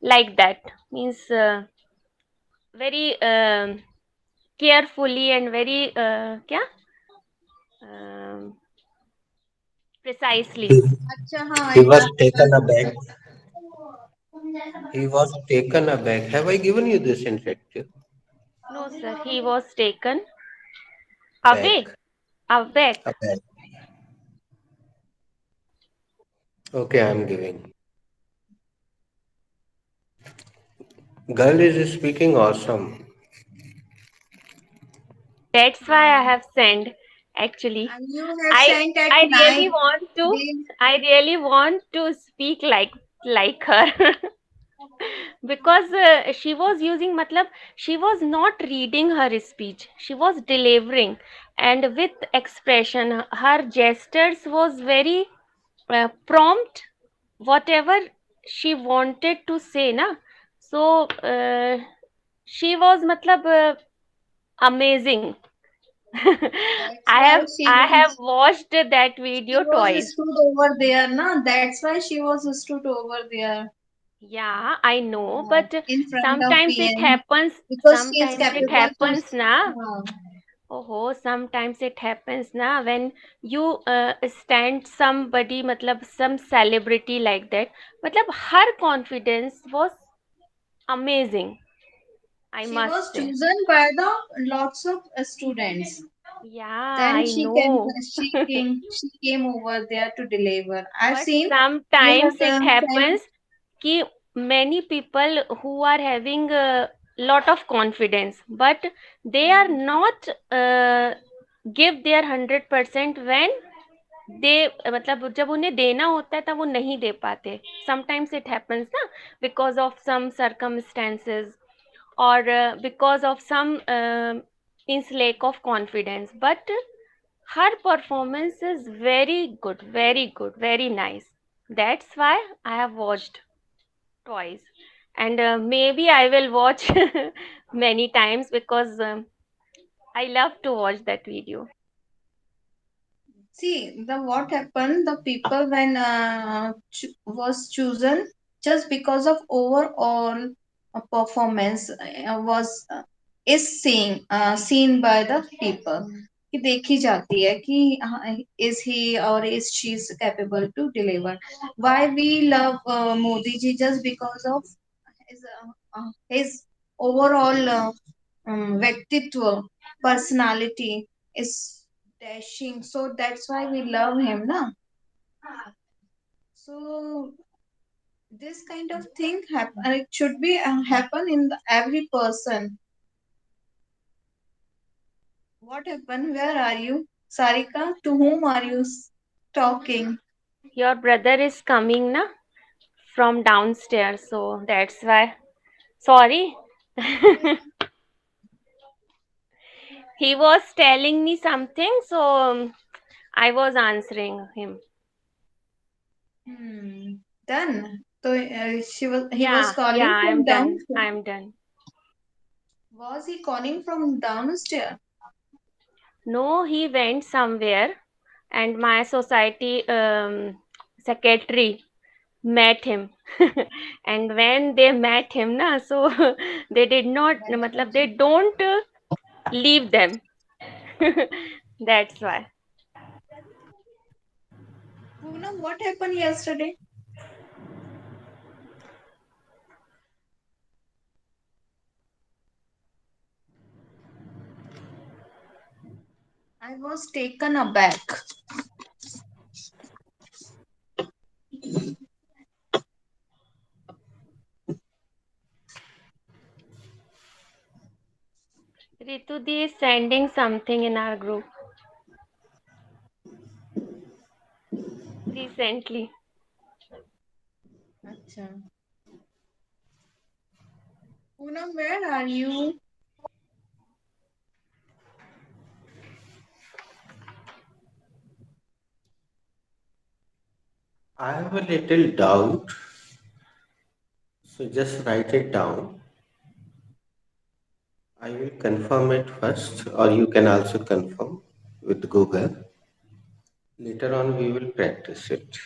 like that. Means very carefully and very क्या precisely. He, अच्छा हाँ he was ऐसा taken aback. He was taken aback. Have I given you this infective? No, sir. He was taken away, Back. aback. Aback. Okay, I'm giving. Girl is speaking awesome. That's why I have sent. Actually, and you have I sent at I night. really want to. They, I really want to speak like her. Because she was using matlab she was not reading her speech, she was delivering, and with expression her gestures was very prompt, whatever she wanted to say na. So she was matlab amazing. that's why I have watched that she video was twice. stood over there, na. That's why she was stood over there Yeah, I know, but in front of sometimes it PM happens. because she is Sometimes it capable to. happens, na. Uh, Oh, sometimes it happens, na, when you stand somebody, matlab some celebrity like that. Matlab her confidence was amazing, I she must was say. chosen by the lots of students. Yeah, Then I know. she came over there to deliver. I've But seen you sometimes have it sent. happens कि many people who are having a lot of confidence, but they are not give their 100% when they मतलब जब उन्हें देना होता है तब वो नहीं दे पाते. Sometimes it happens ना, because of some circumstances, or because of some means lack of confidence, but her performance is very good, very nice. That's why I have watched twice, and maybe I will watch many times because I love to watch that video. See, the what happened, the people when was chosen just because of overall performance was is seen by the people कि देखी जाती है कि is he or is she capable to deliver. Why we love Modi ji just because of his overall व्यक्तित्व personality is dashing, so that's why we love him na. So this kind of thing happen, it should be happen in every person. What happened? Where are you, Sarika? To whom are you talking? Your brother is coming na from downstairs, so that's why. Sorry. He was telling me something, so I was answering him. Done. So he was Yeah, calling I'm from done. downstairs. I'm done. Was he calling from downstairs? No, he went somewhere, and my society secretary met him. And when they met him na, so they did not matlab they don't leave them. That's why. Poonam, what happened yesterday? I was taken aback. Ritu Di is sending something in our group recently. Acha. Poonam, where are you? I have a little doubt, so just write it down. I will confirm it first, or you can also confirm with Google. Later on, we will practice it.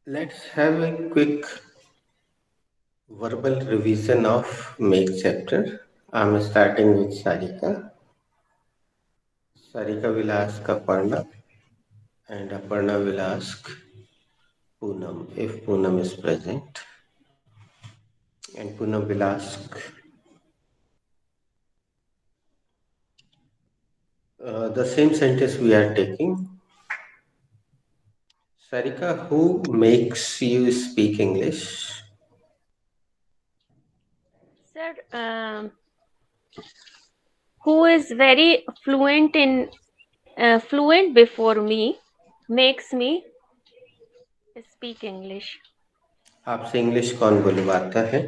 Let's have a quick verbal revision of make chapter. I'm starting with Sarika. Sarika will ask Aparna, and Aparna will ask Poonam if Poonam is present. And Poonam will ask the same sentence we are taking. Sarika, who makes you speak English? Sir, who is very fluent before me makes me speak English. आपसे English कौन बुलवाता है?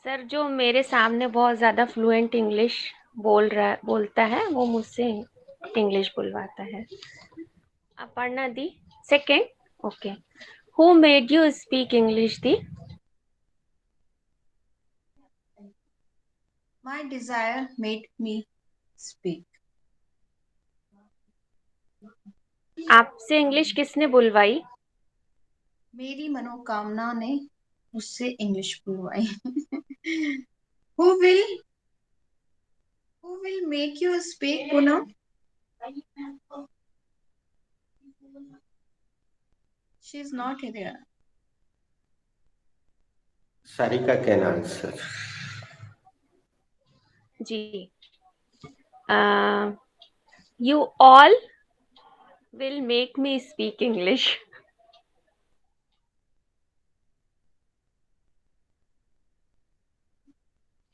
Sir, जो मेरे सामने बहुत ज़्यादा fluent English बोलता है वो मुझसे इंग्लिश बुलवाता है. Aparna di, second. Okay. Who made you speak English di? My desire made me speak. आपसे इंग्लिश किसने बुलवाई? मेरी मनोकामना ने मुझसे इंग्लिश बुलवाई. Who will make you speak, Poonam? She is not here. Sarika can answer. जी. You all will make me speak English.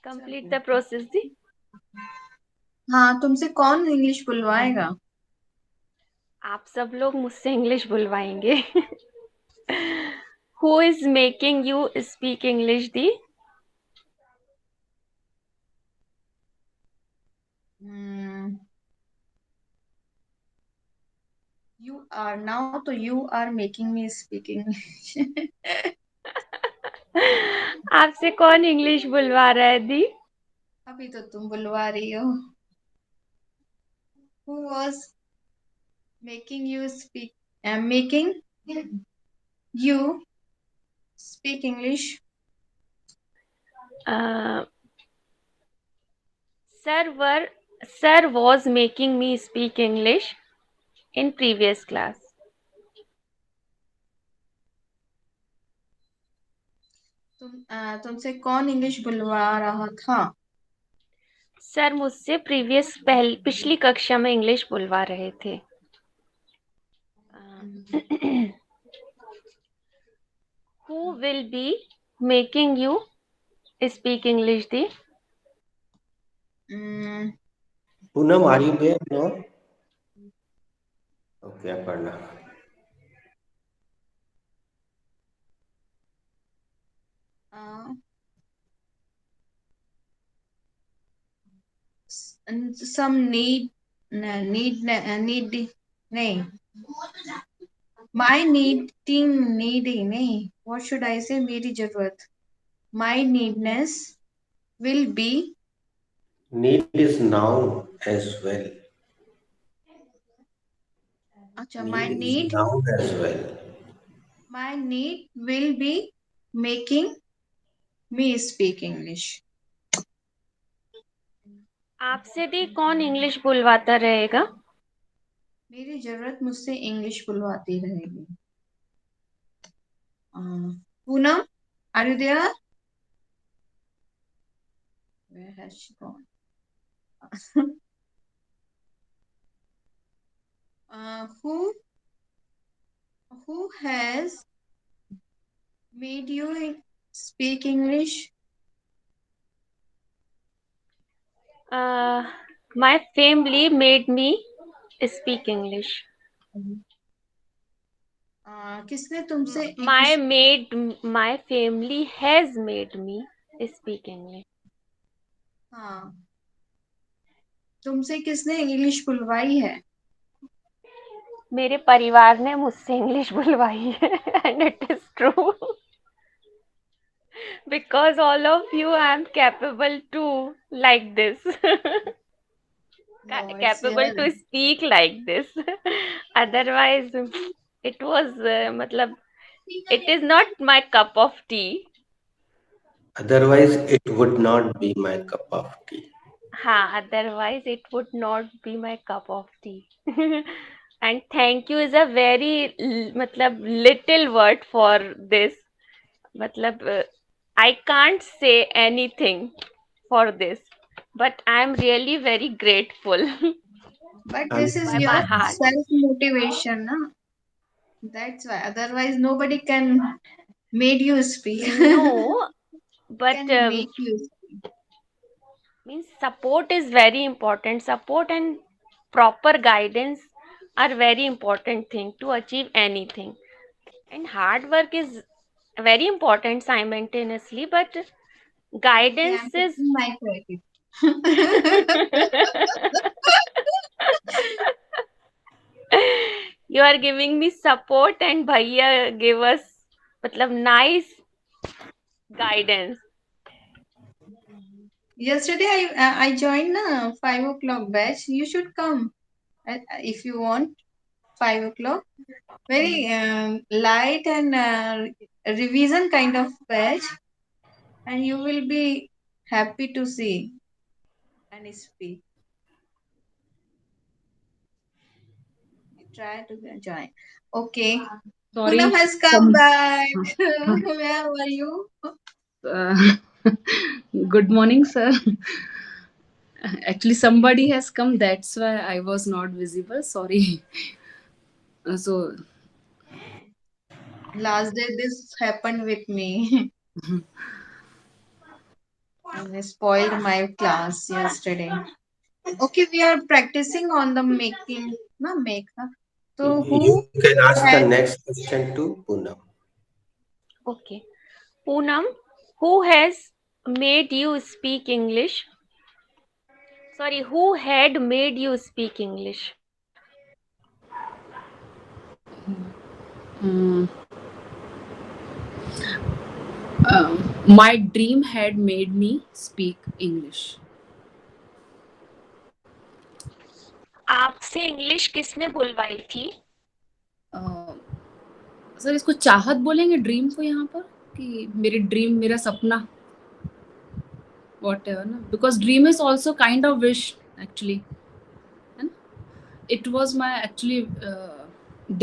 Complete the process di. हाँ, तुमसे कौन इंग्लिश बुलवाएगा? आप सब लोग मुझसे इंग्लिश बुलवाएंगे. Who is making you speak English di? You are now, तो you are making me speak English. आपसे कौन इंग्लिश बुलवा रहा है दी? अभी तो तुम बुलवा रही हो. Who was making you speak? Making you speak English? Sir was making me speak English in previous class. तुमसे कौन इंग्लिश बुलवा रहा था? सर मुझसे पिछली कक्षा में इंग्लिश बुलवा रहे थे. Who will be making you speak English the? Poonam, are you there? No? Okay, Aparna. Some need नहीं. My needy नहीं. What should I say? मेरी जरूरत. My needness will be. Need is noun as well. अच्छा, my need. Noun as well. My need will be making me speak English. आपसे दी कौन English बुलवाता रहेगा? मेरी जरूरत मुझसे इंग्लिश बुलवाती रहेगी. Poonam, are you there? Where has she gone? Who has made you speak English? My family made me speak English. किसने तुमसे My family has made me speak English. हाँ, तुमसे किसने इंग्लिश बुलवाई है? मेरे परिवार ने मुझसे इंग्लिश बुलवाई है. And it is true. Because all of you I am capable to like this. Capable to speak like this. otherwise it was matlab it is not my cup of tea. Otherwise, it would not be my cup of tea. Otherwise it would not be my cup of tea. And thank you is a very matlab little word for this. Matlab I can't say anything for this, but I'm really very grateful But I'm this is by your my heart. self motivation, na? That's why. Otherwise, nobody can made you speak. No, but Can make you speak. means support is very important. Support and proper guidance are very important thing to achieve anything. And hard work is very important simultaneously, but Okay, I'm guidance is taking my credit. you are giving me support and bhaiya gave us matlab nice guidance. Yesterday, I joined a 5 o'clock batch. You should come if you want. 5 o'clock. Very light and revision kind of batch, and you will be happy to see and speak. Try to join. Okay. Poonam Sorry, has come some back. uh, Where were you? uh, good morning, sir. Actually, somebody has come. That's why I was not visible. Sorry. So, Last day this happened with me. And I spoiled my class yesterday. Okay, we are practicing on the making, na make. Na? So You who can ask the had next question to Poonam. Okay. Poonam, who has made you speak English? Sorry, who had made you speak English? um, my dream had made me speak English. आपसे English किसने बुलवाई थी? Sir इसको चाहत बोलेंगे dream को यहाँ पर कि मेरी ड्रीम मेरा सपना whatever ना because dream is also kind of wish actually है ना it was my actually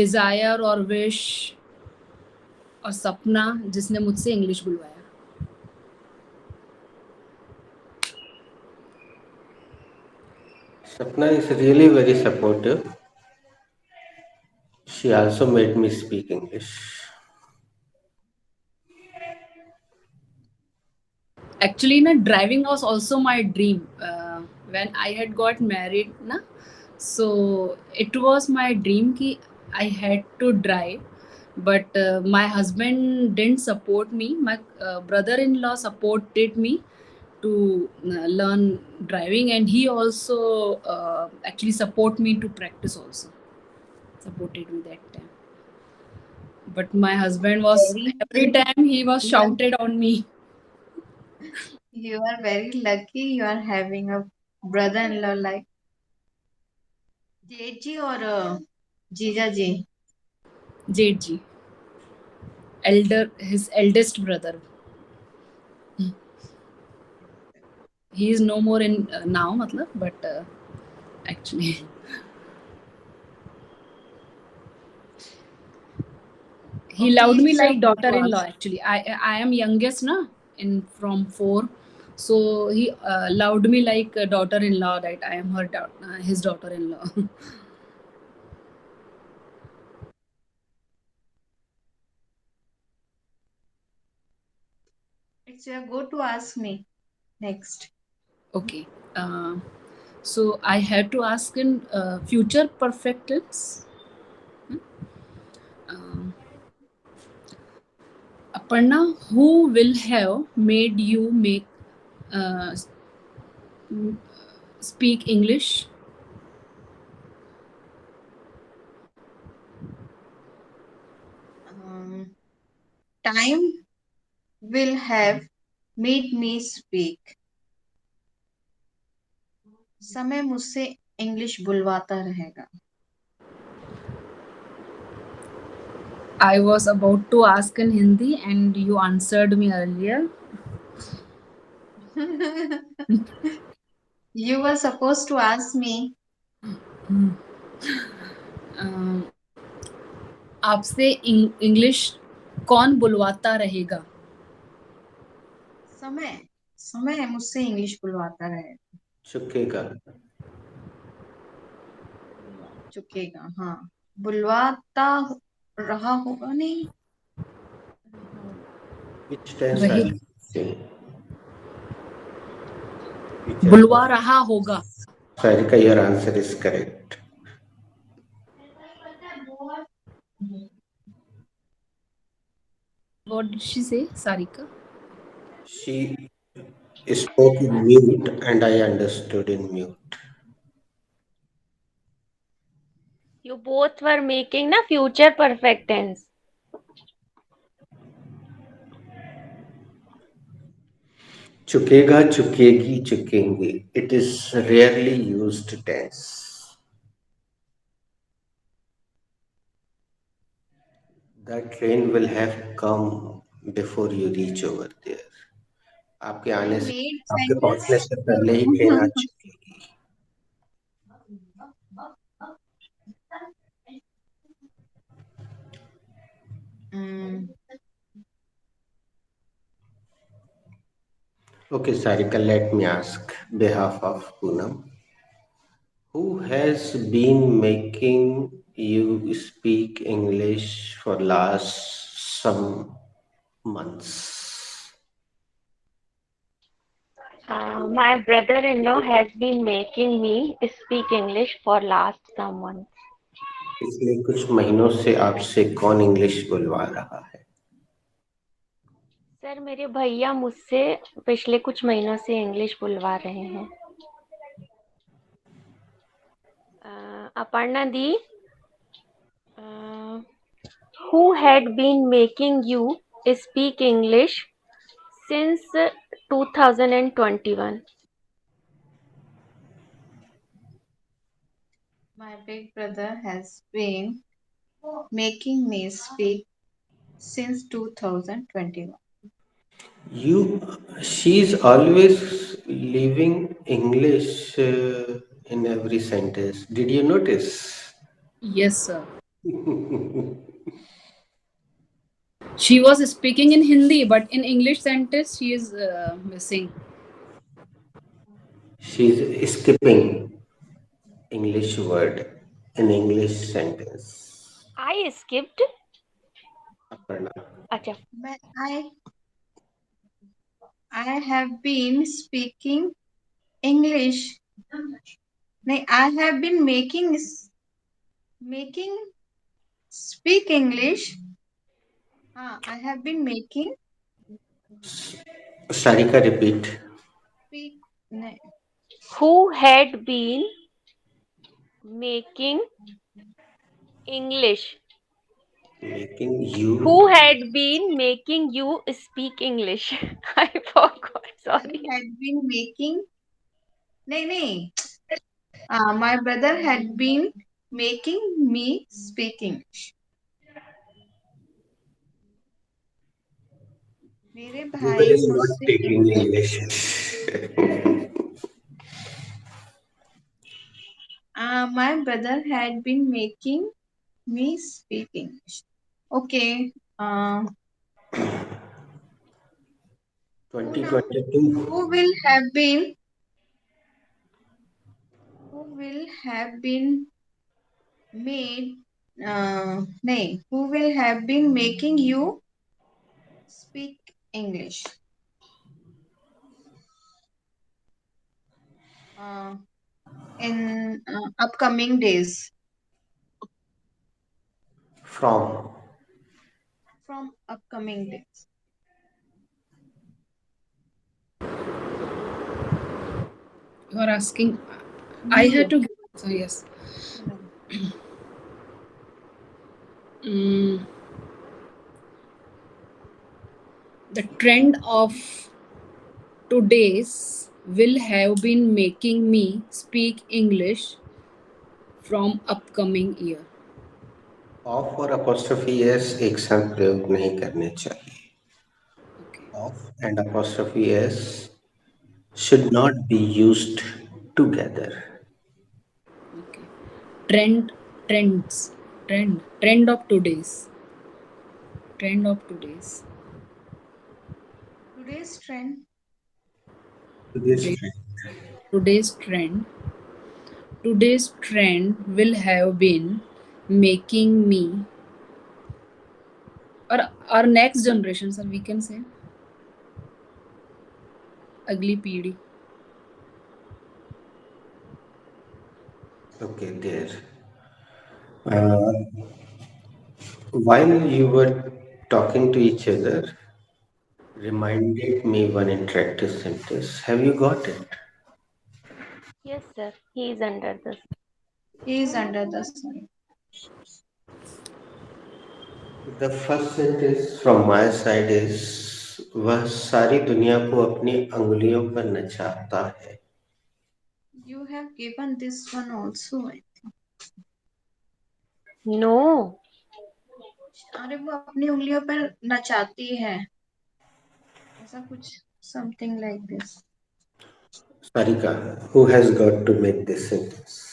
desire or wish और सपना जिसने मुझसे इंग्लिश बुलवाया. Sapna is really very supportive. She also made me speak English. Actually na driving was also my dream when I had got married na so it was my dream ki I had to drive but my husband didn't support me my brother-in-law supported me to learn driving and he also actually support me to practice also supported me that time but my husband was very every time he was lucky. shouted on me. You are very lucky. You are having a brother-in-law like Jeji or Jija ji. Jetji, his eldest brother. He is no more in now, matlab, but actually, he Okay, loved me it's your like go to daughter-in-law. ask. Actually, I am youngest na in from four, so he loved me like a daughter-in-law. That I am his daughter-in-law. It's your go to ask me next. Okay, so I had to ask in future perfect tense. Um, Aparna, who will have made you make uh, speak English? Time will have made me speak. समय मुझसे English बुलवाता रहेगा. I was about to ask in Hindi and you answered me earlier. You were supposed to ask me. अम, आपसे English कौन बुलवाता रहेगा? समय समय मुझसे English बुलवाता रहे, चुकेगा. चुकेगा, हाँ, बुलवाता रहा होगा, नहीं, Which tense are वही you using? Future बुलवा tense. रहा होगा. Sarika, your answer is correct. What did she say, Sarika? She spoke in mute and I understood in mute. You both were making na future perfect tense. चुकेगा, चुकेगी, चुकेंगे. It is rarely used tense. That train will have come before you reach over there. आपके आने से, made आपके पहुंचने sentence. से पहले ही train uh चुकेगी. Mm, Okay, Sarika, let me ask behalf of Poonam. Who has been making you speak English for last some months? My brother-in-law has been making me speak English for last some months. पिछले कुछ महीनों से आपसे कौन English बुलवा रहा है? Sir मेरे भैया मुझसे पिछले कुछ महीनों से इंग्लिश बुलवा रहे हैं. अपर्णा दी, who had been making you speak English since 2021? my big brother has been making me speak since 2021. She's always leaving English in every sentence. Did you notice? Yes, sir. She was speaking in Hindi, but in English sentence she is missing. She's skipping English word in English sentence. I skipped. Aparna. अच्छा. But I have been speaking English. No, I have been making speak English. I have been making Sarika, repeat. speak. No, Who had been making English? Making you. Who had been making you speak English? I forgot. Sorry. I had been making. No. My brother had been making me speak English. मेरे Google भाई is not मुझसे taking English. English. My brother had been making me speak English. Okay. Poonam, 2022. who will have been made who will have been making you speak English in upcoming days, From. from upcoming days. You are asking. I had to. So yes. Mm, the trend of today's will have been making me speak English from upcoming year. Of और apostrophe s एक साथ प्रयोग नहीं करने चाहिए. Okay. Of and apostrophe s should not be used together. Okay. Trend, trends, trend of today's. Trend of today's. Today's trend. Today's Today, trend. today's trend. Today's trend will have been making me, or our next generation, sir, we can say, अगली पीढ़ी. Okay, there. Uh, while you were talking to each other, reminded me one interactive sentence. Have you got it? Yes, sir. He is under the. He is under the sun. The first sentence from my side is वह सारी दुनिया को अपनी अंगुलियों पर नचाता है. You have given this one also. No. अरे वो अपनी उंगलियों पर नचाती है, ऐसा कुछ, something like this. Sarika, who has got to make this sentence?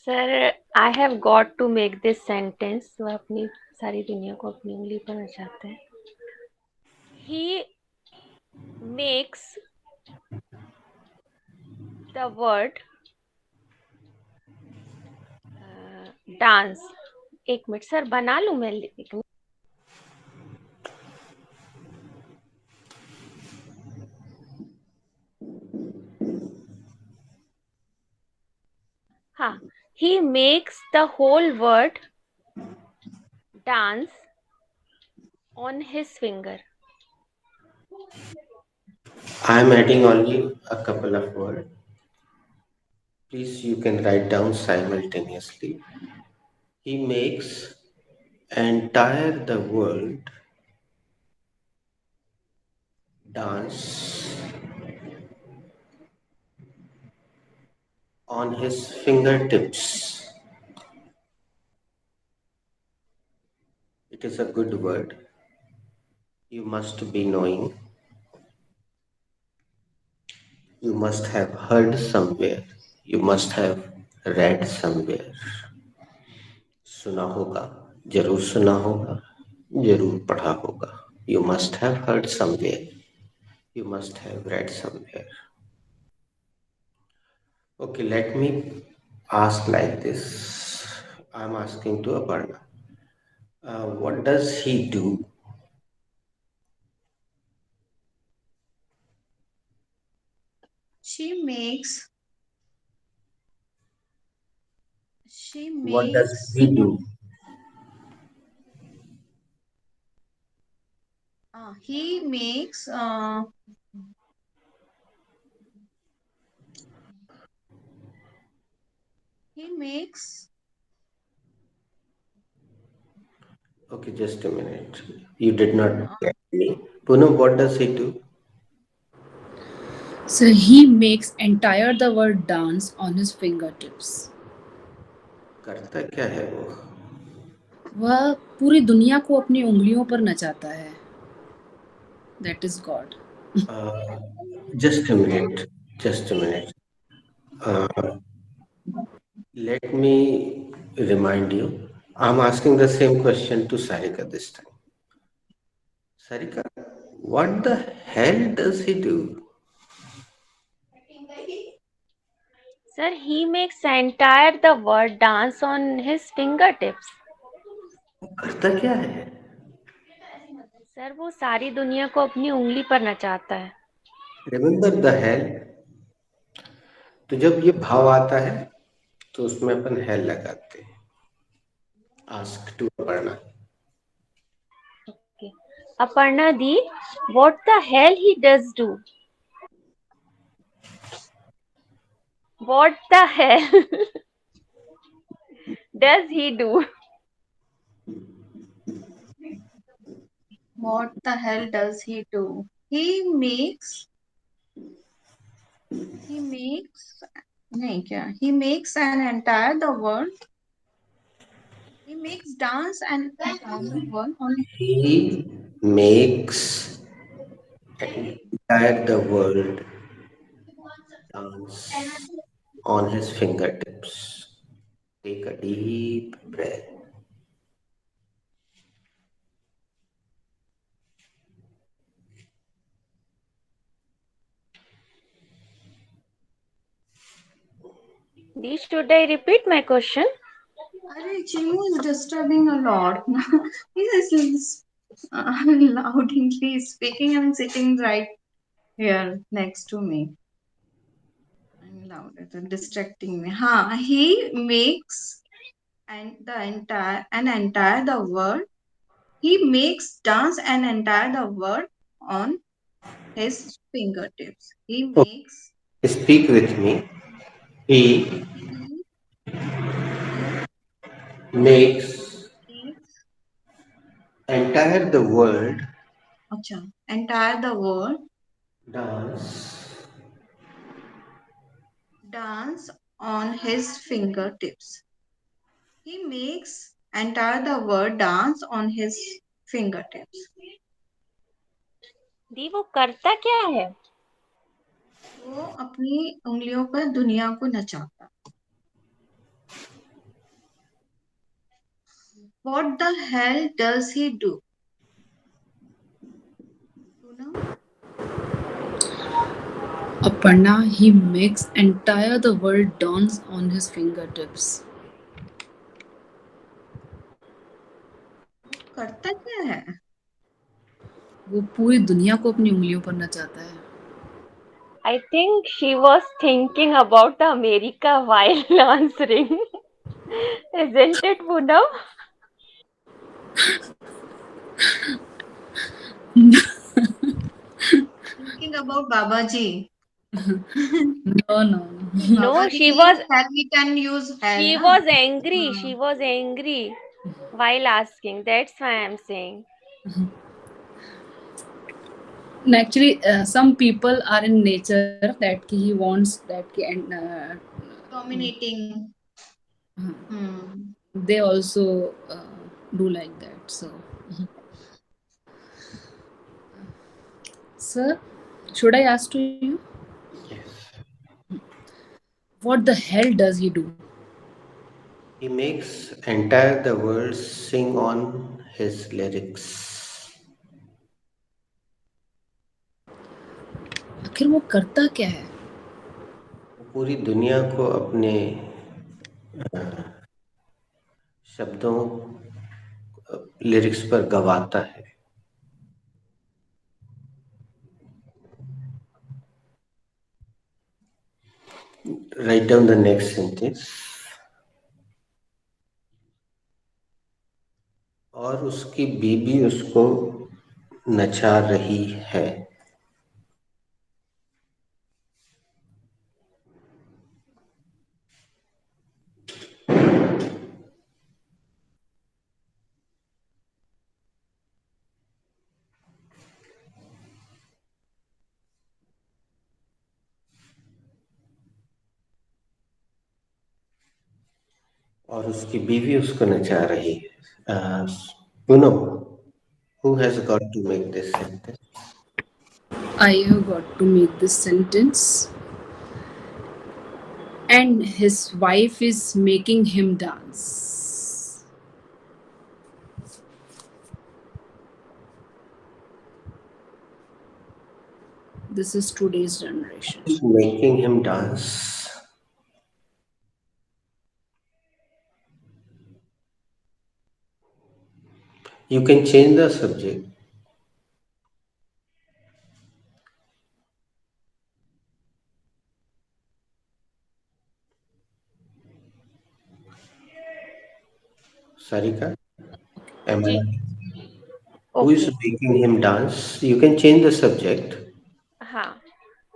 Sir, I have got to make this sentence. वह अपनी सारी दुनिया को अपनी उंगली पर नचाता है. He makes the word dance. एक मिनट सर बना लूं मैं. एक मिनट. हाँ. He makes the whole word dance on his finger. I am adding only a couple of words. Please, you can write down simultaneously. He makes entire the world dance on his fingertips. It is a good word. You must be knowing. You must have heard somewhere. You must have read somewhere. सुना होगा, जरूर सुना होगा, जरूर पढ़ा होगा. You must have heard somewhere. You must have read somewhere. Okay, let me ask like this. I'm asking to Aparna. What does he do? She makes. What does he do? He makes. He makes. Okay, just a minute. You did not get me. Poonam, what does he do? So he makes entire the word dance on his fingertips. करता क्या है वो? वह पूरी दुनिया को अपनी उंगलियों पर नचाता है. That is God. Just a minute. Just a minute. Let me remind you. I'm asking the same question to Sarika this time. Sarika, what the hell does he do? Sir, he makes entire the word dance on his fingertips. करता क्या है? Sir वो सारी दुनिया को अपनी उंगली पर नचाता है. Remember the hell? तो जब ये भाव आता है तो उसमें अपन hell लगाते हैं. Ask to Aparna. Okay. Aparna di, what the hell he does do? What the hell does he do? What the hell does he do? He makes. नहीं क्या? He makes an entire the world He makes dance and one on He makes entire the world dance on his fingertips. Take a deep breath. Dee, should I repeat my question? Arey, Chimu is disturbing a lot. He is loudly speaking and sitting right here next to me. I'm loud. It's distracting me. He makes an entire the world. He makes dance an entire the world on his fingertips. He Oh, makes speak with me. He he he makes makes entire the world acha, entire the world dance dance on his fingertips. He makes entire the world dance on his fingertips. दी, वो करता क्या है? वो अपनी उंगलियों पर दुनिया को नचाता. What the hell does he do? Poonam? Aparna, he makes entire the world dance on his fingertips. वो करता क्या है? वो पूरी दुनिया को अपनी उंगलियों पर नचाता है. I think she was thinking about the America while answering. Isn't it, Poonam? Thinking about Babaji. No, no, no. No, Babaji is hell, we can use hell, she na? was angry. हाँ. She was angry while asking. That's why I'm saying. Actually, some people are in nature that he wants that Dominating. they also do like that. So, sir, should I ask to you? yes. What the hell does he do? He makes entire the world sing on his lyrics. आखिर वो करता क्या है? वो पूरी दुनिया को अपने शब्दों लिरिक्स पर गवाता है. Write down the next sentence. और उसकी बीबी उसको नचा रही है. और उसकी बीवी उसको नचा रही है. Poonam, who has got to make this sentence? I have got to make this sentence. And his wife is making him dance. This is today's generation. Who's making him dance? You can change the subject. Sarika, am I? Ji. Who is Okay. making him dance? You can change the subject. हाँ.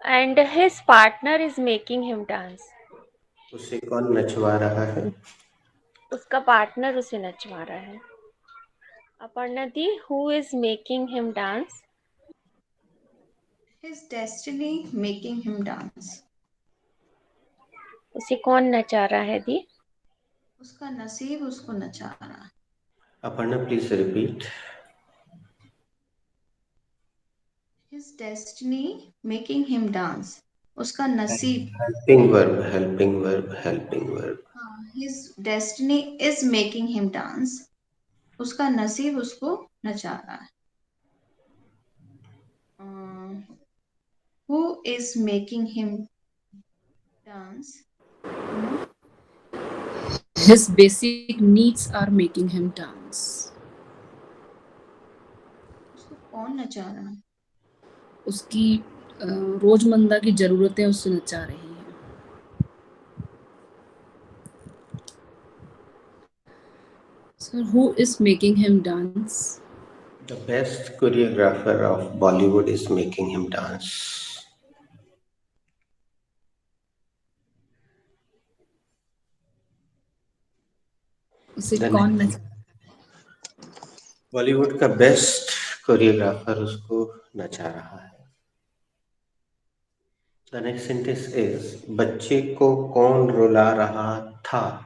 And his partner is making him dance. उसे कौन नचवा रहा है? उसका partner उसे नचवा रहा है. अपर्णा दी, who is making him dance? His destiny making him dance. उसे कौन नचा रहा है दी? उसका नसीब उसको नचा रहा है. Aparna, please repeat. His destiny making him dance. उसका नसीब. Helping verb, helping verb, helping verb. His destiny is making him dance. उसका नसीब उसको नचा रहा है. Who is making him dance? Poonam, His basic needs are making him dance. उसको कौन नचा रहा है? उसकी रोजमर्रा की जरूरतें उससे नचा रही हैं. Sir, who is making him dance? The best choreographer of Bollywood is making him dance. उसे The कौन next- नचा? बॉलीवुड का बेस्ट कोरियोग्राफर उसको नचा रहा है. The next sentence is बच्चे को कौन रुला रहा था.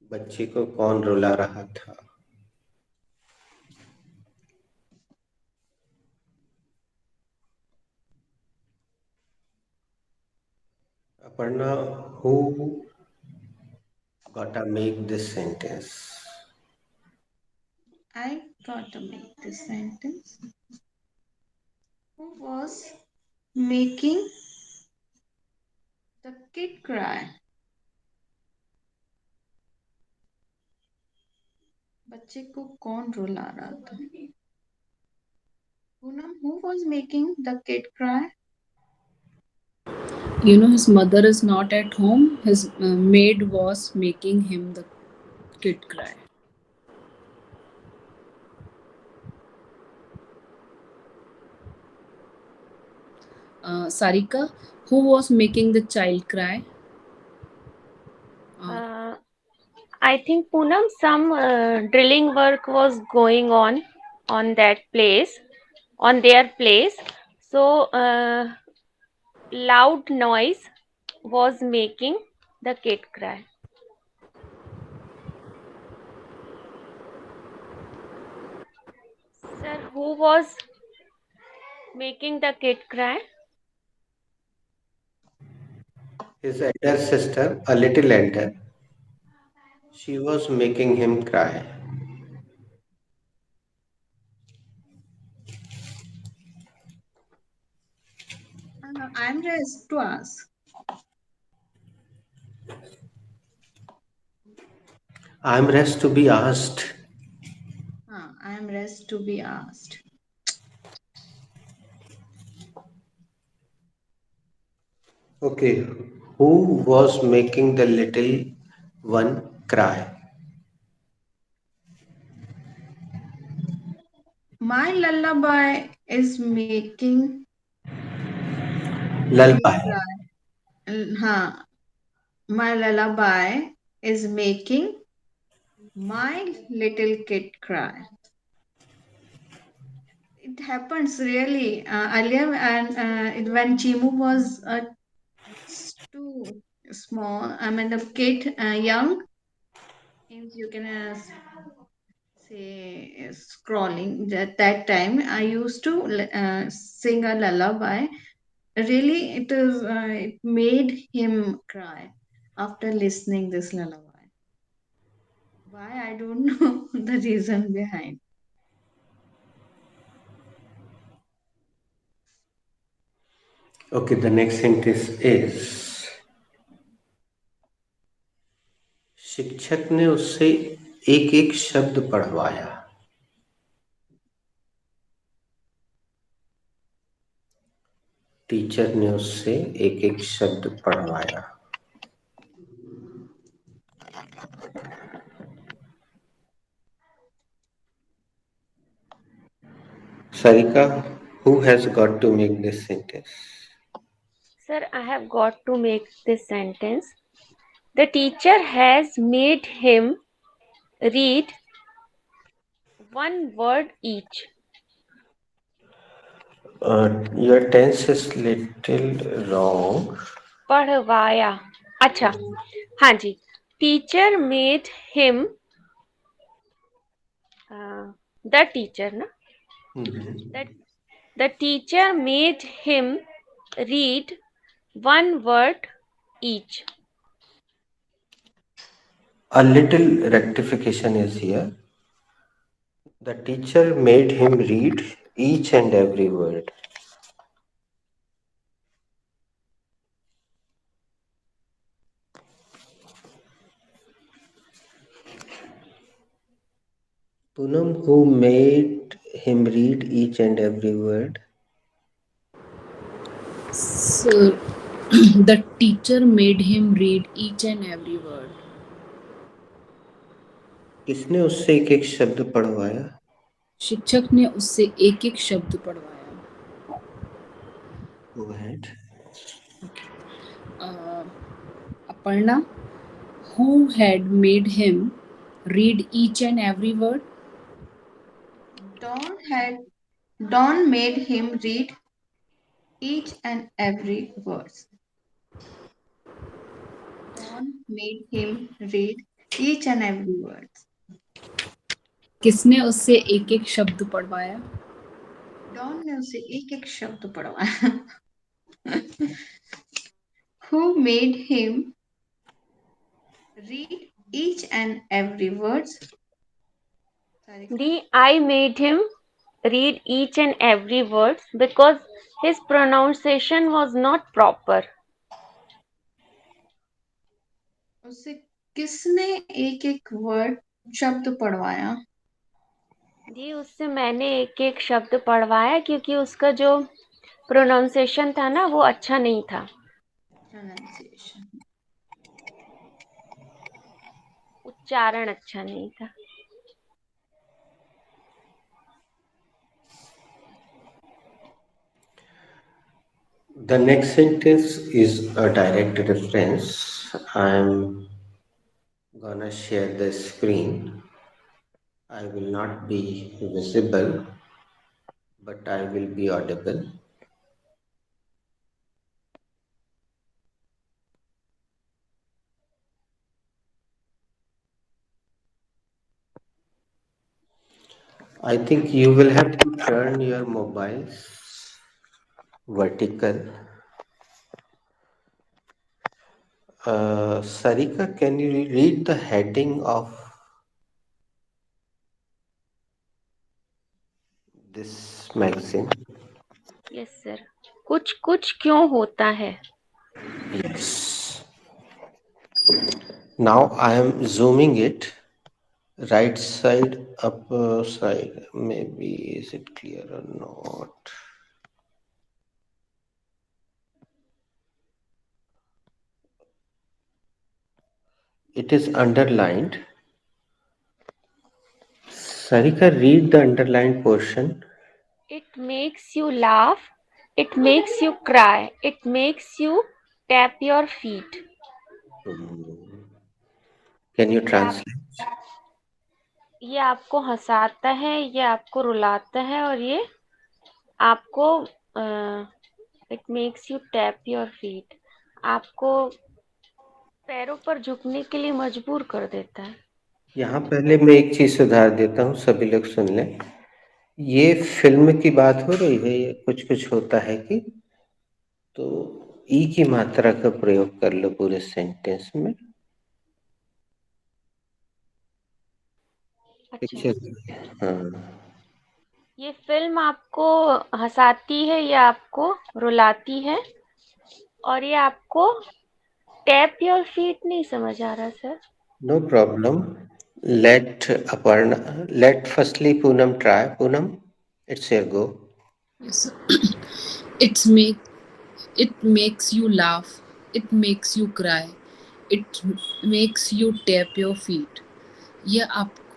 बच्चे को कौन रुला रहा था. Aparna, who gotta make this sentence? I gotta make this sentence. Who was making the kid cry? बच्चे को कौन रुला रहा था? Poonam, who was making the kid cry? You know, his mother is not at home. His maid was making him the kid cry. Sarika, who was making the child cry? I think Poonam, some drilling work was going on that place, on their place. So loud noise was making the kid cry. Sir, who was making the kid cry? His elder sister, a little elder. She was making him cry. I'm raised to ask. I'm rest to be asked. I'm raised to be asked. Okay, who was making the little one cry? My lullaby is making Lullaby. cry. My lullaby is making my little kid cry. It happens really earlier, and when Chimu was too small, I mean the kid young, means you can say scrolling. That time I used to sing a lullaby. Really, it made him cry after listening this lullaby. Why, I don't know the reason behind. Okay, the next sentence is शिक्षक ने उससे एक एक शब्द पढ़वाया. Teacher ने उससे एक एक शब्द पढ़वाया. Sarika, who has got to make this sentence? Sir, I have got to make this sentence. The teacher has made him read one word each. Your tense is little wrong. पढ़वाया, अच्छा हाँ जी, teacher made him, the teacher ना, the teacher made him read one word each. A little rectification is here. The teacher made him read each and every word. Poonam, who made him read each and every word? So the teacher made him read each and every word. किसने उससे एक एक शब्द पढ़वाया? शिक्षक ने उससे एक एक शब्द पढ़वाया. Go ahead. Aparna, who had made him read each and every word? Don made him read each and every word. Don made him read each and every word. किसने उससे एक एक शब्द पढ़वाया? डॉन ने उसे एक एक शब्द पढ़वाया. Who made him read each and every word? I made him read each and every word because his pronunciation was not proper. उसे किसने एक एक वर्ड शब्द पढ़वाया? जी उससे मैंने एक एक शब्द पढ़वाया क्योंकि उसका जो प्रोनाउंसिएशन था ना वो अच्छा नहीं था. Pronunciation. उच्चारण अच्छा नहीं था. The next sentence is a direct reference. I'm gonna share the screen. I will not be visible, but I will be audible. I think you will have to turn your mobiles vertical. Sarika, can you read the heading of this magazine? Yes sir. कुछ कुछ क्यों होता है? Yes. Now I am zooming it. Right side, upper side. Maybe is it clear or not? It is underlined. Sarika, read the underlined portion. It makes you laugh, it makes you cry, it makes you tap your feet. Can you ये translate? ये आपको हंसाता है, ये आपको रुलाता है और ये आपको it makes you tap your feet, आपको पैरों पर झुकने के लिए मजबूर कर देता है. यहाँ पहले मैं एक चीज सुधार देता हूँ, सभी लोग सुन लें. ये फिल्म की बात हो रही है, ये कुछ कुछ होता है कि, तो ई की मात्रा का प्रयोग कर लो पूरे सेंटेंस में. अच्छा. हाँ. ये फिल्म आपको हंसाती है या आपको रुलाती है, और ये आपको टैप योर फीट नहीं समझ आ रहा sir. No problem. Let Aparna, let firstly Poonam try. Poonam, it's your go. Yes, sir. It makes you laugh, it makes you cry, it makes you tap your feet.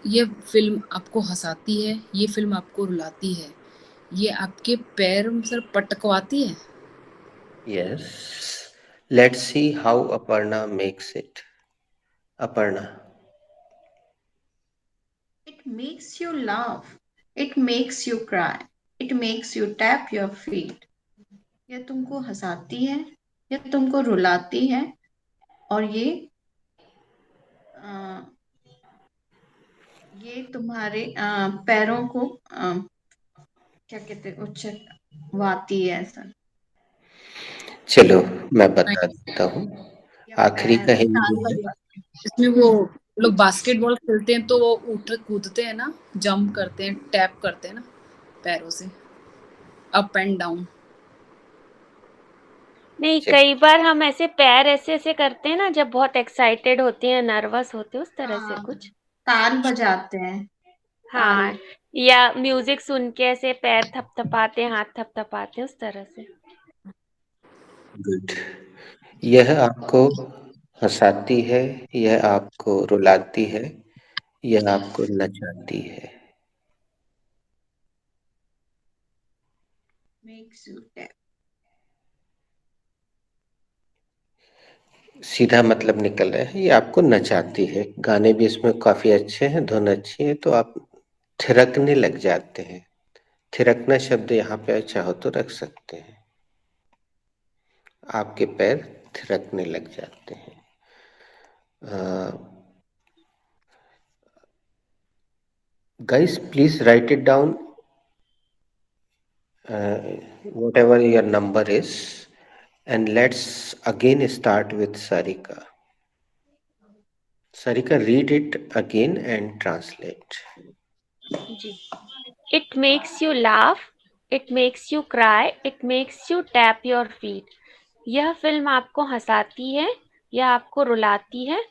ये film आपको हंसाती है, ये film आपको रुलाती है, ये आपके पैर sir पटकवाती है. Yes. Let's see how Aparna makes it. Aparna. It makes you laugh. It makes you cry. It makes you tap your feet. यह तुमको हंसाती है, ये तुमको रुलाती है और ये तुम्हारे पैरों को क्या कहते हैं, उछलवाती है ऐसा। चलो मैं बता देता हूँ। या आखिरी का ताल हिंदी है। बजवाती है। इसमें वो लोग बास्केटबॉल खेलते हैं तो वो उठ कूदते हैं ना, जंप करते हैं, टैप करते हैं ना पैरों से, अप एंड डाउन। नहीं, चलो, कई बार हम ऐसे पैर ऐसे ऐसे करते हैं ना जब बहुत एक्साइटेड होते हैं, नर्वस होते हैं, उस तरह से हाँ, कुछ। ताल बजाते हैं। ताल। हाँ, या म्यूजिक सुन के ऐसे पैर थपथपाते हैं, हाथ थपथपाते हैं, उस तरह से। गुड। यह आपको हंसाती है, यह आपको रुलाती है, यह आपको नचाती है। Makes you tap. सीधा मतलब निकल रहा है, ये आपको नचाती है। गाने भी इसमें काफी अच्छे हैं, धुन अच्छी है, तो आप थिरकने लग जाते हैं। थिरकना शब्द यहाँ पे चाहो तो रख सकते हैं। आपके पैर थिरकने लग जाते हैं। Guys, please write it down, whatever your number is, and let's again start with Sarika. Sarika, read it again and translate. जी। It makes you laugh, it makes you cry, it makes you tap your feet. यह film आपको हंसाती है, यह आपको रुलाती है,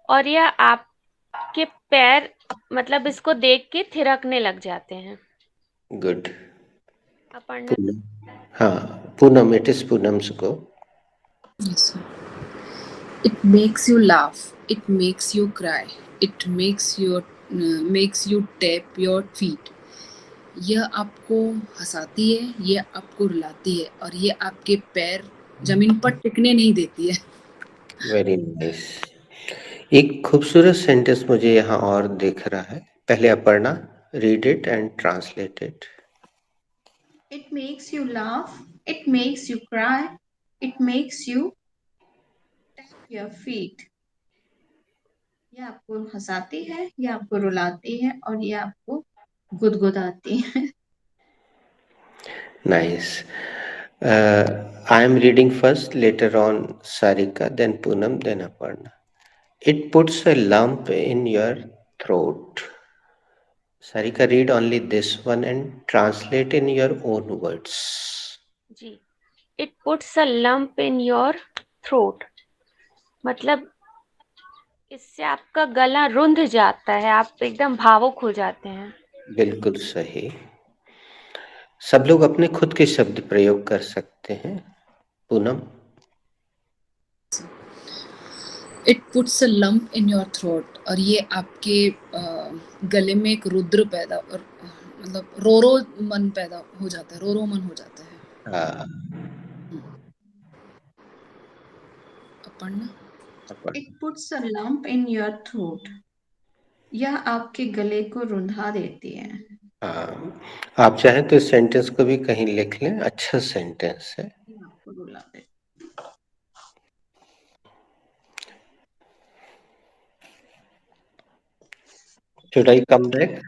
और यह आपके पैर मतलब इसको देख के थिरकने लग जाते हैं। Good. अपर्णा। Poonam. हाँ, Poonam, it is Poonam's go. Yes, sir. It makes you laugh, it makes you cry, it makes you tap your feet. यह आपको हंसाती है, यह आपको रुलाती है, और ये आपके पैर जमीन पर टिकने नहीं देती है। Very nice. एक खूबसूरत सेंटेंस मुझे यहाँ और दिख रहा है। पहले Aparna, read it and translate it. It makes you laugh. It makes you cry. It makes you tap your feet. ये आपको हंसाती है, ये आपको रुलाती है, और ये आपको गुदगुदाती है। Nice. I am reading first, later on Sarika, then Poonam, then Aparna. It puts a lump in your throat. Sarika, read only this one and translate in your own words. Ji. It puts a lump in your throat. मतलब इससे आपका गला रुंध जाता है, आप एकदम भावुक हो जाते हैं। बिल्कुल सही। सब लोग अपने खुद के शब्द प्रयोग कर सकते हैं। Poonam. It puts a lump in your throat, और ये आपके गले में एक रुद्र पैदा, और मतलब रोरो मन पैदा हो जाता है, रोरो मन हो जाता है। हाँ, Aparna. It puts a lump in your throat. यह आपके गले को रुंधा देती है। हाँ, आप चाहें तो इस सेंटेंस को भी कहीं लिख लें, अच्छा सेंटेंस है। ये आपको रुला दे। Should I come back?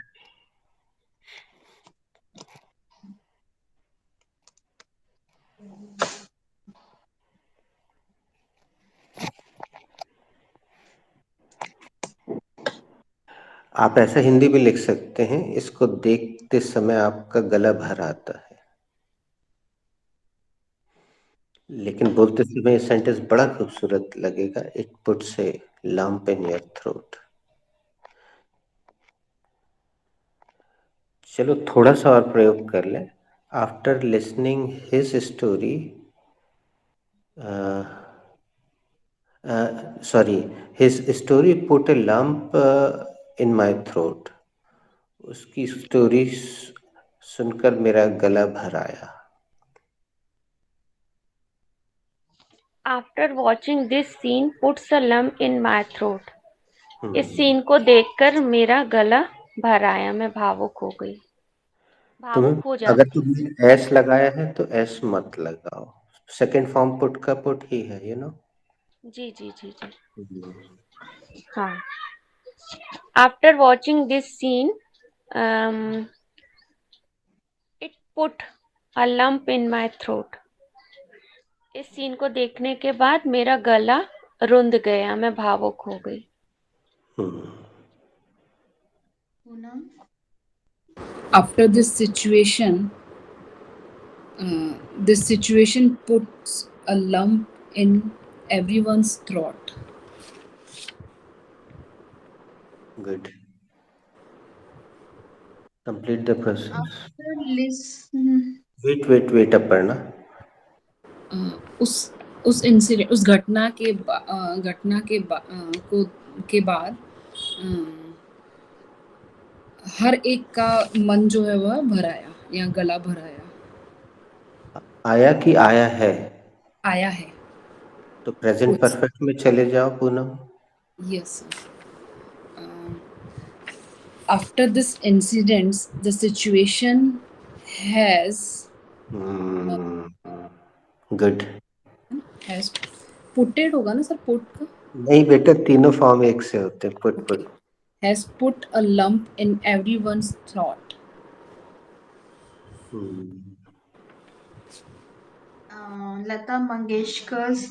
आप ऐसा हिंदी भी लिख सकते हैं, इसको देखते समय आपका गला भर आता है, लेकिन बोलते समय ये सेंटेंस बड़ा खूबसूरत लगेगा। It puts A lump in your throat. चलो थोड़ा सा और प्रयोग कर लें। After listening his story, sorry, his story put a lump in my throat. उसकी स्टोरी सुनकर मेरा गला भर आया। After watching this scene puts a lump in my throat. इस सीन को देखकर मेरा गला भर आया, मैं भावुक हो गई, भावुक हो अगर जाती। तुमने एस लगाया है तो एस मत लगाओ, सेकंड फॉर्म पुट का पुट ही है, जी जी जी जी हाँ. After watching this scene, it put a lump in my throat. इस सीन को देखने के बाद मेरा गला रुंध गया, मैं भावुक हो गई. Poonam, After this situation puts a lump in everyone's throat. Good. Complete the process. after listen, Wait, Aparna. उस इंसिडेंट, उस घटना के बाद हर एक का मन जो है वह भर आया या गला भर आया. आया कि आया है? आया है. तो प्रेजेंट परफेक्ट में चले जाओ Poonam. Yes. After this incident, the situation has Good. has putted होगा ना सर, पुट का? नहीं बेटा, तीनों फॉर्म एक से होते हैं. Put. Has put a lump in everyone's throat. Lata Mangeshkar's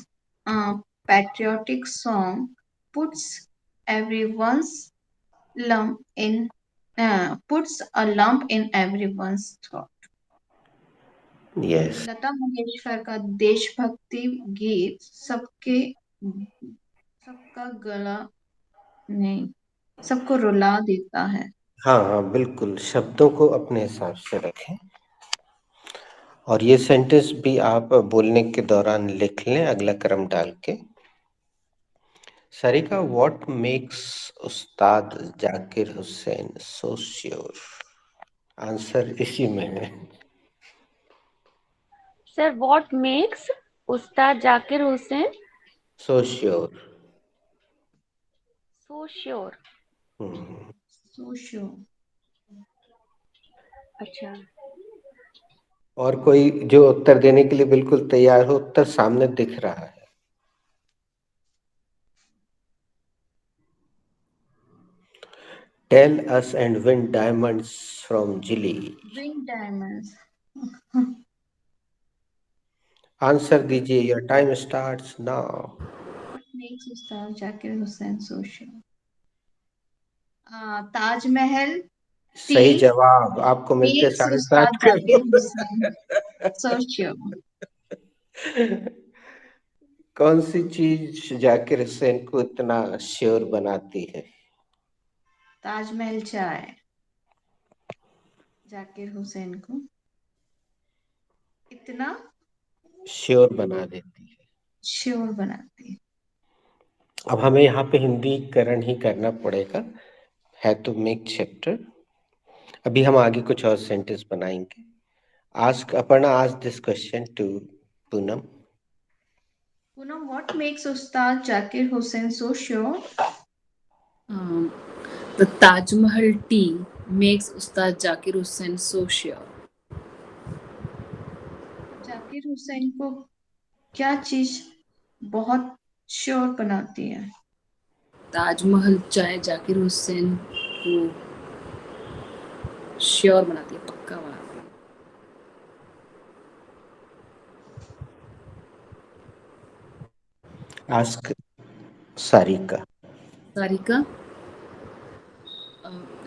patriotic song puts everyone's puts a lump in everyone's throat. Yes. Lata Mangeshkar का देशभक्ति गीत सबका गला नहीं, सबको रुला देता है. हाँ, बिल्कुल. शब्दों को अपने हिसाब से रखें. और ये सेंटेंस भी आप बोलने के दौरान लिख लें अगला क्रम डाल के. Sarika, what makes Ustad Zakir Hussain so sure? Answer इसी में है. Sir, what makes Ustad Zakir Hussain so sure? So sure. So sure. अच्छा. और कोई जो उत्तर देने के लिए बिल्कुल तैयार हो? उत्तर सामने दिख रहा है. Tell us and win diamonds from Jilly. Win diamonds. Answer दीजिए. Your time starts now. What makes Ustad Zakir Hussain so sure? Taj Mahal. सही जवाब. आपको मिलते makes उस्ताद 7.5 जाकिर हुसैन so sure. कौन सी चीज जाकिर हुसैन को इतना श्योर बनाती है? ताजमहल चाय जाकिर हुसैन को इतना श्योर बना देती है. श्योर बनाती है. अब हमें यहाँ पे हिंदीकरण ही करना पड़ेगा, है तो मेक चैप्टर. अभी हम आगे कुछ और सेंटेंस बनाएंगे. Ask Aparna, ask this question to Poonam. Poonam, what makes Ustad Zakir Hussain so sure? The Taj Mahal tea makes Ustad Zakir Hussain so sure. Zakir Hussain को क्या चीज बहुत श्योर बनाती है? ताजमहल चाय जाकिर हुसैन को श्योर बनाती है, पक्का बनाती है. Ask Sarika. Sarika,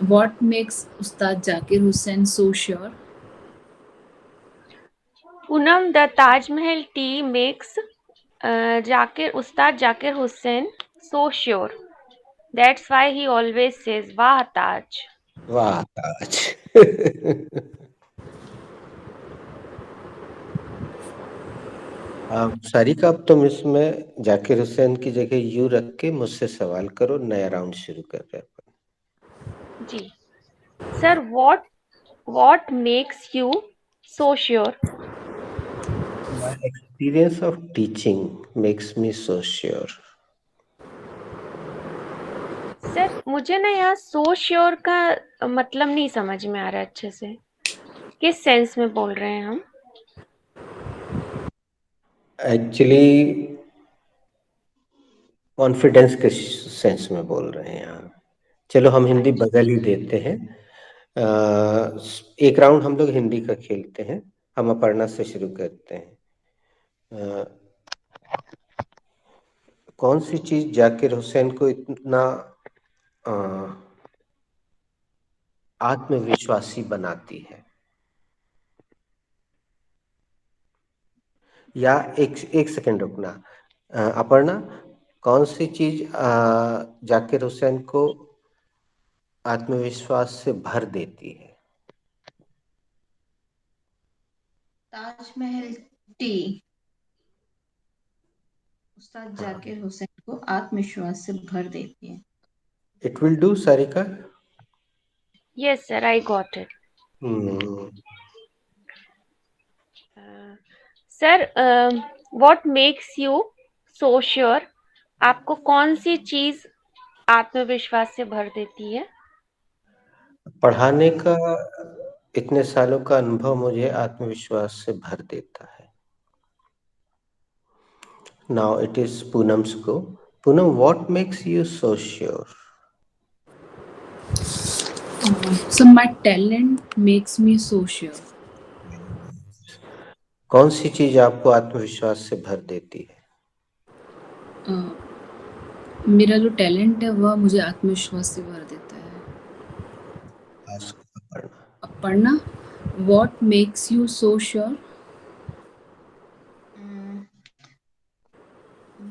what makes Ustad Zakir Hussain so sure? Poonam, the Taj Mahal tea makes Ustad Zakir Hussain so sure. That's why he always says, "Wah Taj." वाह ताज. सारिका, अब तुम इसमें जाकिर हुसैन की जगह यू रख के मुझसे सवाल करो. नया राउंड शुरू कर रहे हैं. जी. Sir, what makes you so sure? My experience of teaching makes me so sure. Sir, मुझे ना यहाँ so sure का मतलब नहीं समझ में आ रहा अच्छे से. किस सेंस में बोल रहे हैं हम? एक्चुअली कॉन्फिडेंस के सेंस में बोल रहे हैं यहाँ। चलो हम हिंदी बदल ही देते हैं। एक राउंड हम लोग हिंदी का खेलते हैं। हम अपर्णा से शुरू करते हैं। कौन सी चीज जाकिर हुसैन को इतना आत्मविश्वासी बनाती है? या एक सेकंड रुकना। अपर्णा, कौन सी चीज जाकिर हुसैन को आत्मविश्वास से भर देती है? ताजमहल टी उस्ताद जाकिर हुसैन को आत्मविश्वास से भर देती है। It will do, Sarika? Yes, sir, I got it. Sir, what makes you so sure? आपको कौन सी चीज आत्मविश्वास से भर देती है? पढ़ाने का इतने सालों का अनुभव मुझे आत्मविश्वास से भर देता है। Now it is Poonam's go. Poonam, what makes you so sure? So my talent makes me so sure. कौन सी चीज आपको आत्मविश्वास से भर देती है? मेरा जो टैलेंट है वह मुझे आत्मविश्वास से भर देता है। Aparna, what makes you so sure?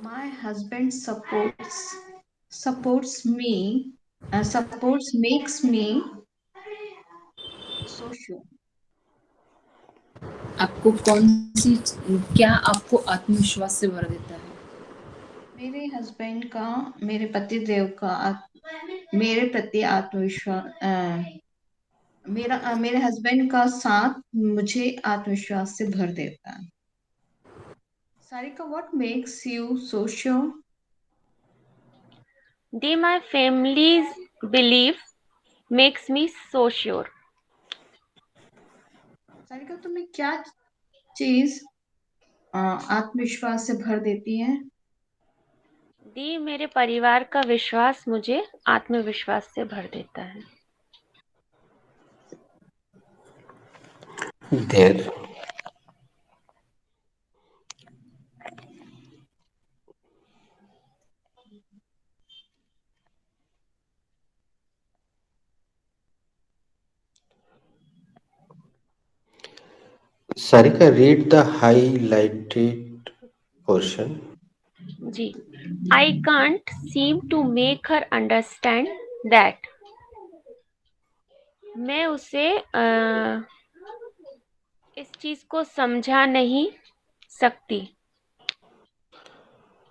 My husband makes me so sure. आपको क्या आपको आत्मविश्वास से भर देता है? मेरे हस्बैंड का, मेरे पति देव का मेरे प्रति आत्मविश्वास, मेरे हस्बैंड का साथ मुझे आत्मविश्वास से भर देता है। Sarika, what makes you so sure? My family's belief makes me so sure. Sarika, तुम्हें क्या चीज आत्मविश्वास से भर देती है? मेरे परिवार का विश्वास मुझे आत्मविश्वास से भर देता है। There. Sarika, read the highlighted portion. Ji, I can't seem to make her understand that. मैं उसे इस चीज को समझा नहीं सकती।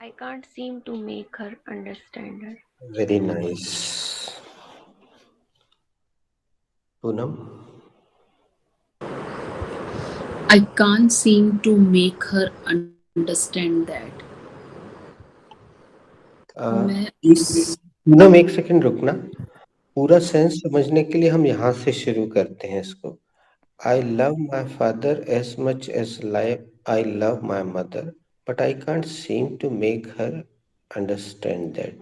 I can't seem to make her understand her. Very nice. Poonam? I can't seem to make her understand that. Poonam, एक second रुकना। पूरा सेंस समझने के लिए हम यहाँ से शुरू करते हैं इसको। I love my father as much as I love my mother, but I can't seem to make her understand that.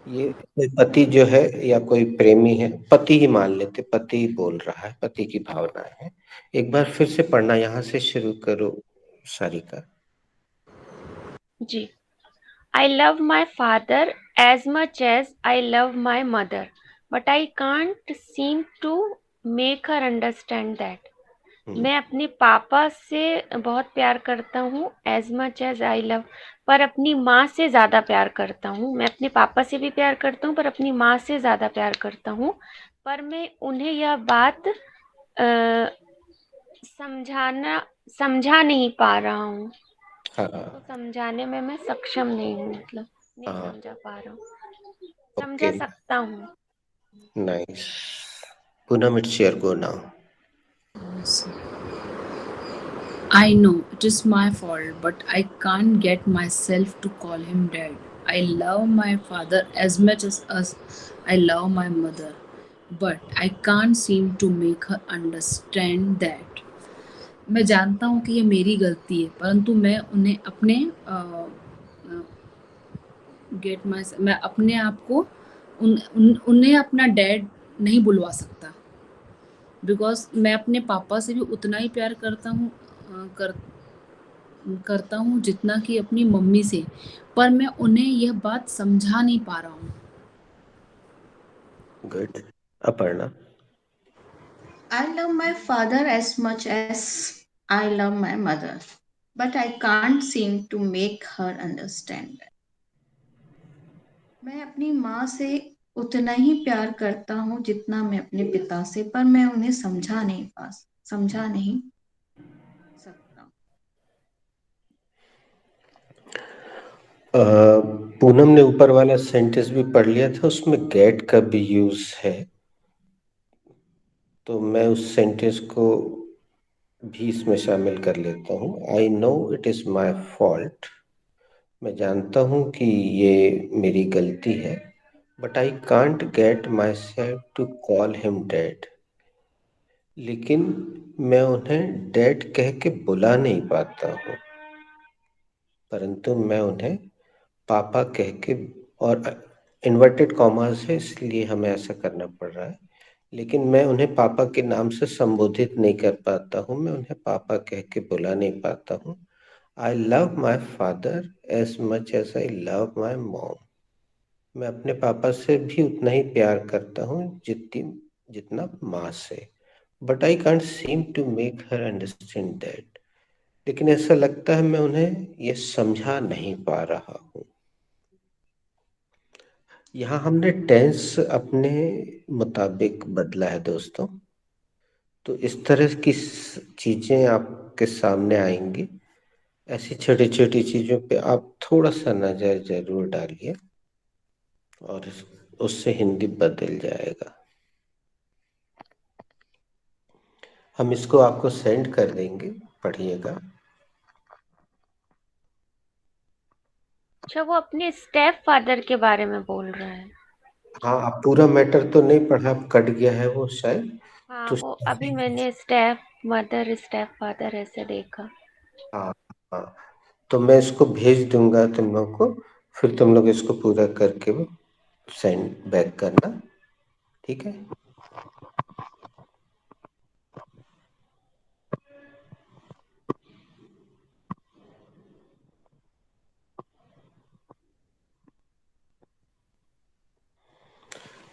ये कोई पति जो है या कोई प्रेमी है, पति ही मान लेते, पति बोल रहा है, पति की भावना है। एक बार फिर से पढ़ना यहाँ से शुरू करो सारिका। जी, I love my father as much as I love my mother, but I can't seem to make her understand that. मैं अपने पापा से बहुत प्यार करता हूँ, as much as I love, पर अपनी माँ से ज़्यादा प्यार करता हूँ। मैं अपने पापा से भी प्यार करता हूँ, पर अपनी माँ से ज़्यादा प्यार करता हूँ। पर मैं उन्हें यह बात समझा नहीं पा रहा हूँ। तो समझाने में मैं सक्षम नहीं हूँ, मतलब नहीं समझा पा रहा हूँ। समझा सकता हूँ। Nice. Poonam, it's your go now. I know it is my fault, but I can't get myself to call him dad. I love my father as much as I love my mother, but I can't seem to make her understand that. मैं जानता हूँ कि ये मेरी गलती है, परंतु मैं उन्हें अपने मैं अपने आप को उन्हें अपना डैड नहीं बुलवा सकता, बिकॉज मैं अपने पापा से भी उतना ही प्यार करता हूँ जितना कि अपनी मम्मी से, पर मैं उन्हें यह बात समझा नहीं पा रहा हूँ। Good. Aparna. I love my father as much as I love my mother, but I can't seem to make her understand that. मैं अपनी माँ से उतना ही प्यार करता हूँ जितना मैं अपने पिता से, पर मैं उन्हें समझा नहीं सकता। पूनम ने ऊपर वाला सेंटेंस भी पढ़ लिया था, उसमें गेट का भी यूज है, तो मैं उस सेंटेंस को भी इसमें शामिल कर लेता हूँ। I know it is my fault, मैं जानता हूँ कि ये मेरी गलती है, but I can't get myself to call him dad, लेकिन मैं उन्हें डैड कह के बुला नहीं पाता हूँ, परंतु मैं उन्हें पापा कह के, और इन्वर्टेड कॉमास है इसलिए हमें ऐसा करना पड़ रहा है, लेकिन मैं उन्हें पापा के नाम से संबोधित नहीं कर पाता हूँ, मैं उन्हें पापा कह के बुला नहीं पाता हूँ। I love my father as much as I love my mom, मैं अपने पापा से भी उतना ही प्यार करता हूँ जितना माँ से, but I can't seem to make her understand that, लेकिन ऐसा लगता है मैं उन्हें ये समझा नहीं पा रहा हूँ। यहाँ हमने टेंस अपने मुताबिक बदला है दोस्तों, तो इस तरह की चीजें आपके सामने आएंगी, ऐसी छोटी छोटी चीजों पे आप थोड़ा सा नजर जरूर डालिए और उससे हिंदी बदल जाएगा। हम इसको आपको सेंड कर देंगे, पढ़िएगा। अच्छा, वो अपने स्टेप फादर के बारे में बोल रहा है। हाँ, आप पूरा मैटर तो नहीं पढ़ा, आप कट गया है वो शायद। हाँ, तो वो अभी मैंने स्टेप मदर स्टेप फादर ऐसे देखा। हाँ हाँ, तो मैं इसको भेज दूंगा तुम लोग को, फिर तुम लोग इसको पूरा करके सेंड बैक करना, ठीक है।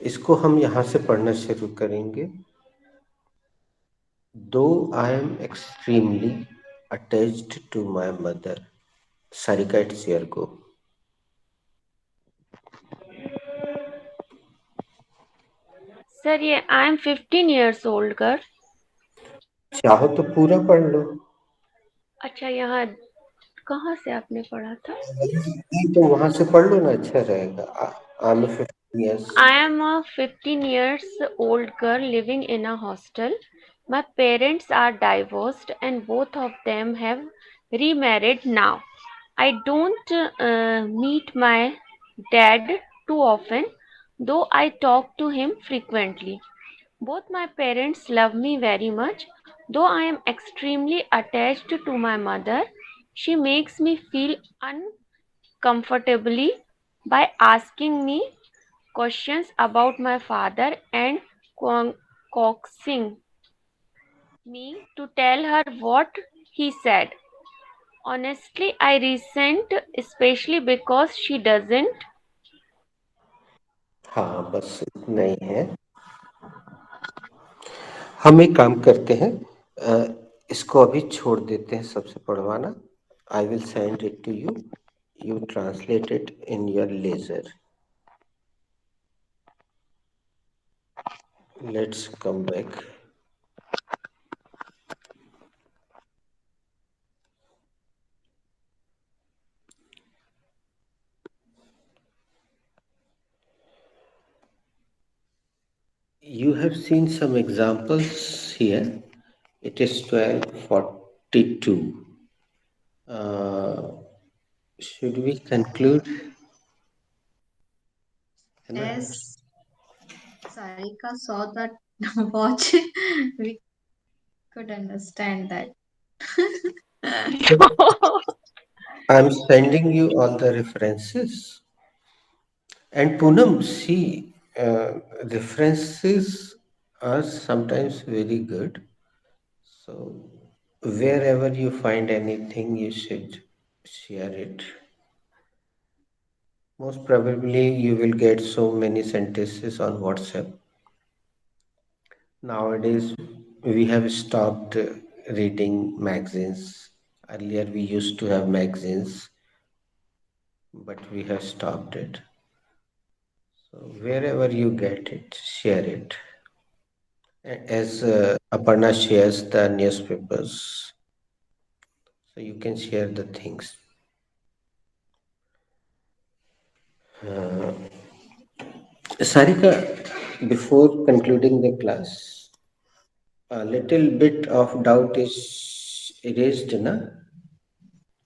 इसको हम यहाँ से पढ़ना शुरू करेंगे। दो I am extremely attached to my mother, Sarika it's your go. Sir, ये I am 15 years old girl। चाहो तो पूरा पढ़ लो। अच्छा, यहाँ कहाँ से आपने पढ़ा था? नहीं तो वहां से पढ़ लो ना, अच्छा रहेगा। आई am 15 years। I am a 15 years old girl living in a hostel. My parents are divorced and both of them have remarried now. I don't meet my dad too often, though I talk to him frequently. Both my parents love me very much, though I am extremely attached to my mother. She makes me feel uncomfortably by asking me questions about my father and coaxing me to tell her what he said. Honestly, I resent, especially because she doesn't. हाँ, बस इतना ही है। हम एक काम करते हैं, इसको अभी छोड़ देते हैं सबसे पढ़वाना। I will send it to you, you translate it in your leisure. Let's come back. You have seen some examples here. It is 12:42. Should we conclude? As Sarika saw that watch, we could understand that. I'm sending you all the references. And Poonam, see, references are sometimes very good. So, wherever you find anything, you should share it. Most probably, you will get so many sentences on WhatsApp. Nowadays, we have stopped reading magazines. Earlier, we used to have magazines, but we have stopped it. So, wherever you get it, share it. As Aparna shares the newspapers, so you can share the things. Uh, Sarika, before concluding the class, a little bit of doubt is erased, na?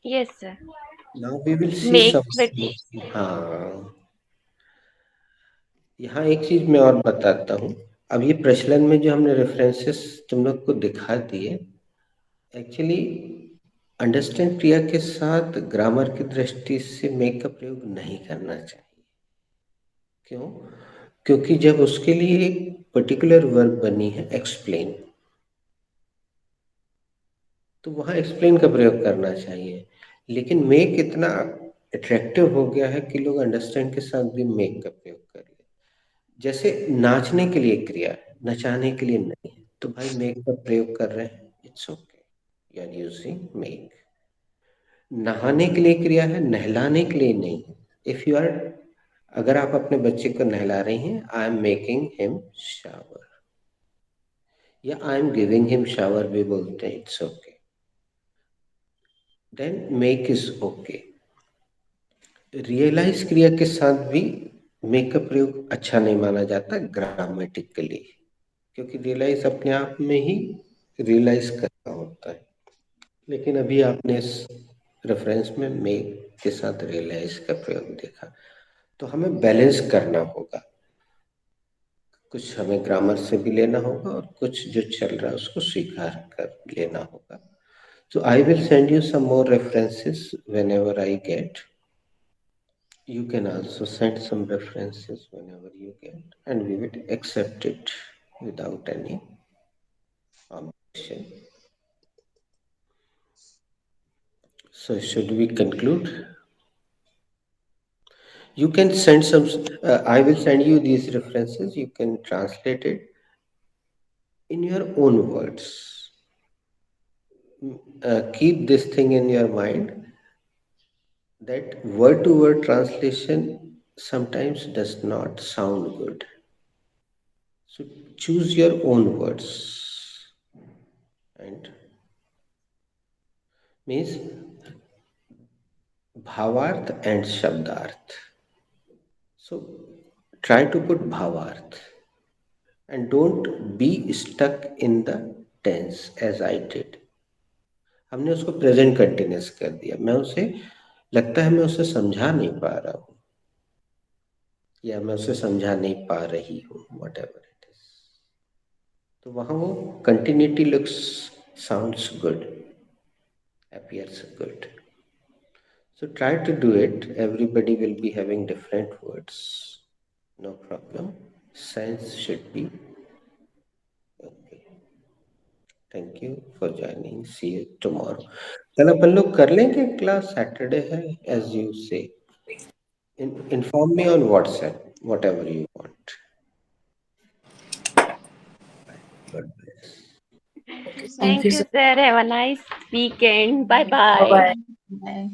Yes, sir. Now we will see Make some. with हाँ, यहाँ एक चीज मैं और बताता हूँ. अब ये प्रचलन में जो हमने रेफरेंसेस तुम लोग को दिखा दिए, एक्चुअली अंडरस्टैंड क्रिया के साथ ग्रामर की दृष्टि से मेक का प्रयोग नहीं करना चाहिए. क्यों? क्योंकि जब उसके लिए एक पर्टिकुलर वर्ब बनी है एक्सप्लेन, तो वहां एक्सप्लेन का प्रयोग करना चाहिए. लेकिन मेक इतना अट्रैक्टिव हो गया है कि लोग अंडरस्टैंड के साथ भी मेक का प्रयोग कर ले. जैसे नाचने के लिए क्रिया है, नचाने के लिए नहीं है, तो भाई मेक का प्रयोग कर रहे हैं, it's okay, you are using make. नहाने के लिए क्रिया है, नहलाने के लिए नहीं है. इफ यू आर, अगर आप अपने बच्चे को नहला रही हैं, I am making him shower, या I am giving him shower भी बोलते हैं, it's okay, then make is okay. Realize क्रिया के साथ भी मेक का प्रयोग अच्छा नहीं माना जाता ग्रामेटिकली, क्योंकि रियलाइज अपने आप में ही रियलाइज करना होता है. लेकिन अभी आपने इस रेफरेंस में मेक के साथ रियलाइज का प्रयोग देखा, तो हमें बैलेंस करना होगा. कुछ हमें ग्रामर से भी लेना होगा और कुछ जो चल रहा है उसको स्वीकार कर लेना होगा. So I will send you some more references whenever I get. You can also send some references whenever you get, and we will accept it without any objection. So should we conclude? You can send some, I will send you these references. You can translate it in your own words. Keep this thing in your mind that word to word translation sometimes does not sound good. So choose your own words, and means bhavarth and shabdarth. So try to put bhavarth and don't be stuck in the tense as I did. हमने उसको present continuous कर दिया. मैं उसे लगता है मैं उसे समझा नहीं पा रहा हूँ, या मैं उसे समझा नहीं पा रही हूँ, वट एवर इट इज. तो वहां वो continuity looks sounds good, appears good. So try to do it. Everybody will be having different words. No problem. Sense should be okay. Thank you for joining. See you tomorrow. कल अपन लोग कर लेंगे class, Saturday है as you say. Inform me on WhatsApp, whatever you want. God bless. Okay, thank Thank you, you, sir. sir. Have a nice weekend. Bye Bye bye. bye. Bye.